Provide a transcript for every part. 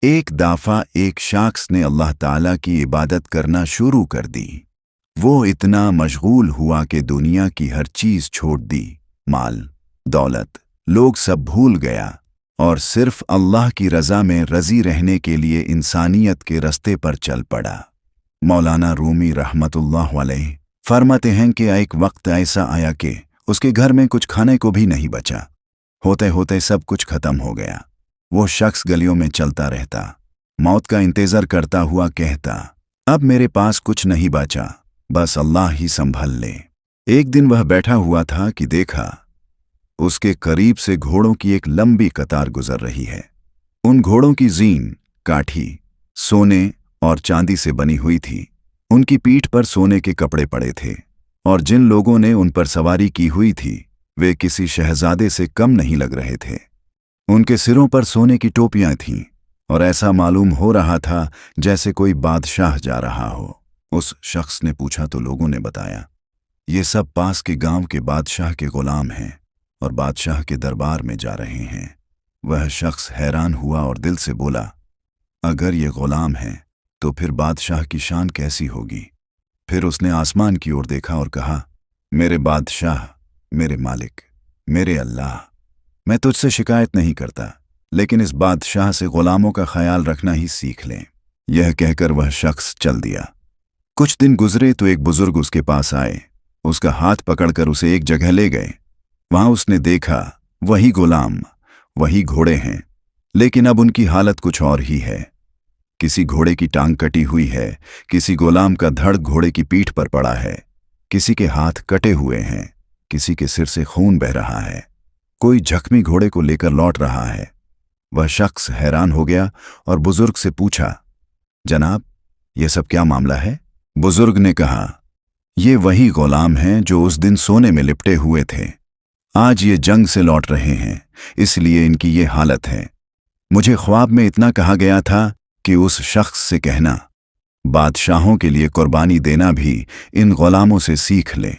ایک دافع ایک شخص نے اللہ تعالیٰ کی عبادت کرنا شروع کر دی۔ وہ اتنا مشغول ہوا کہ دنیا کی ہر چیز چھوڑ دی، مال، دولت، لوگ سب بھول گیا اور صرف اللہ کی رضا میں رضی رہنے کے لیے انسانیت کے رستے پر چل پڑا۔ مولانا رومی رحمت اللہ علیہ فرماتے ہیں کہ ایک وقت ایسا آیا کہ اس کے گھر میں کچھ کھانے کو بھی نہیں بچا۔ ہوتے ہوتے سب کچھ ختم ہو گیا۔ وہ شخص گلیوں میں چلتا رہتا، موت کا انتظار کرتا ہوا کہتا، اب میرے پاس کچھ نہیں بچا، بس اللہ ہی سنبھال لے۔ ایک دن وہ بیٹھا ہوا تھا کہ دیکھا اس کے قریب سے گھوڑوں کی ایک لمبی قطار گزر رہی ہے۔ ان گھوڑوں کی زین کاٹھی، سونے اور چاندی سے بنی ہوئی تھی۔ ان کی پیٹھ پر سونے کے کپڑے پڑے تھے، اور جن لوگوں نے ان پر سواری کی ہوئی تھی وہ کسی شہزادے سے کم نہیں لگ رہے تھے۔ ان کے سروں پر سونے کی ٹوپیاں تھیں اور ایسا معلوم ہو رہا تھا جیسے کوئی بادشاہ جا رہا ہو۔ اس شخص نے پوچھا تو لوگوں نے بتایا، یہ سب پاس کے گاؤں کے بادشاہ کے غلام ہیں اور بادشاہ کے دربار میں جا رہے ہیں۔ وہ شخص حیران ہوا اور دل سے بولا، اگر یہ غلام ہیں تو پھر بادشاہ کی شان کیسی ہوگی؟ پھر اس نے آسمان کی اور دیکھا اور کہا، میرے بادشاہ، میرے مالک، میرے اللہ، میں تجھ سے شکایت نہیں کرتا، لیکن اس بادشاہ سے غلاموں کا خیال رکھنا ہی سیکھ لیں۔ یہ کہہ کر وہ شخص چل دیا۔ کچھ دن گزرے تو ایک بزرگ اس کے پاس آئے، اس کا ہاتھ پکڑ کر اسے ایک جگہ لے گئے۔ وہاں اس نے دیکھا وہی غلام، وہی گھوڑے ہیں، لیکن اب ان کی حالت کچھ اور ہی ہے۔ کسی گھوڑے کی ٹانگ کٹی ہوئی ہے، کسی غلام کا دھڑ گھوڑے کی پیٹھ پر پڑا ہے، کسی کے ہاتھ کٹے ہوئے ہیں، کسی کے سر سے خون بہ رہا ہے، کوئی زخمی گھوڑے کو لے کر لوٹ رہا ہے۔ وہ شخص حیران ہو گیا اور بزرگ سے پوچھا، جناب، یہ سب کیا معاملہ ہے؟ بزرگ نے کہا، یہ وہی غلام ہیں جو اس دن سونے میں لپٹے ہوئے تھے۔ آج یہ جنگ سے لوٹ رہے ہیں، اس لیے ان کی یہ حالت ہے۔ مجھے خواب میں اتنا کہا گیا تھا کہ اس شخص سے کہنا، بادشاہوں کے لیے قربانی دینا بھی ان غلاموں سے سیکھ لے۔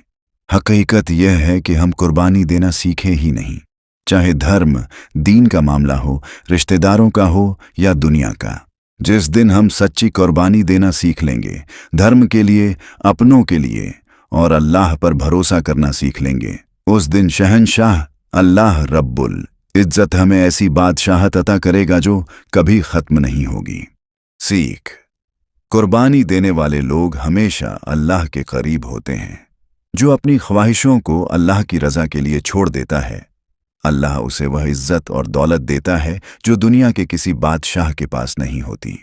حقیقت یہ ہے کہ ہم قربانی دینا سیکھے ہی نہیں، چاہے دھرم، دین کا معاملہ ہو، رشتہ داروں کا ہو یا دنیا کا۔ جس دن ہم سچی قربانی دینا سیکھ لیں گے، دھرم کے لیے، اپنوں کے لیے اور اللہ پر بھروسہ کرنا سیکھ لیں گے، اس دن شہنشاہ اللہ رب العزت ہمیں ایسی بادشاہت عطا کرے گا جو کبھی ختم نہیں ہوگی۔ سیکھ: قربانی دینے والے لوگ ہمیشہ اللہ کے قریب ہوتے ہیں۔ جو اپنی خواہشوں کو اللہ کی رضا کے لیے چھوڑ دیتا ہے، اللہ اسے وہ عزت اور دولت دیتا ہے جو دنیا کے کسی بادشاہ کے پاس نہیں ہوتی۔